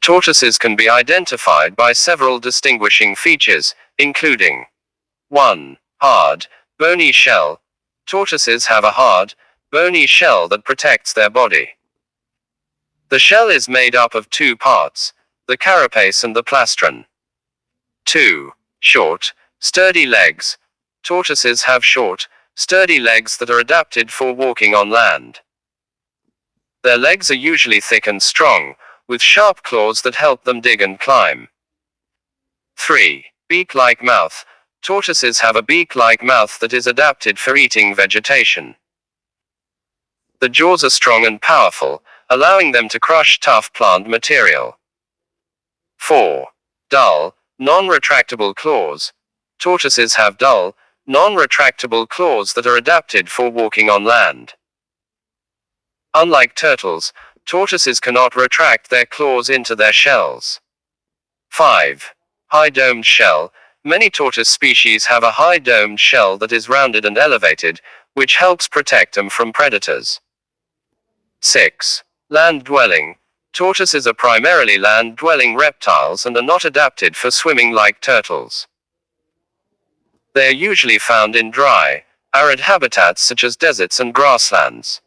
Tortoises can be identified by several distinguishing features, including 1. Hard, bony shell. Tortoises have a hard, bony shell that protects their body. The shell is made up of two parts, the carapace and the plastron. 2. Short, sturdy legs. Tortoises have short, sturdy legs that are adapted for walking on land. Their legs are usually thick and strong, with sharp claws that help them dig and climb. 3. Beak-like mouth. Tortoises have a beak-like mouth that is adapted for eating vegetation. The jaws are strong and powerful, allowing them to crush tough plant material. 4. Dull, non-retractable claws. Tortoises have dull, non-retractable claws that are adapted for walking on land. Unlike turtles, tortoises cannot retract their claws into their shells. 5. High-domed shell. Many tortoise species have a high-domed shell that is rounded and elevated, which helps protect them from predators. 6. Land-dwelling. Tortoises are primarily land-dwelling reptiles and are not adapted for swimming like turtles. They are usually found in dry, arid habitats such as deserts and grasslands.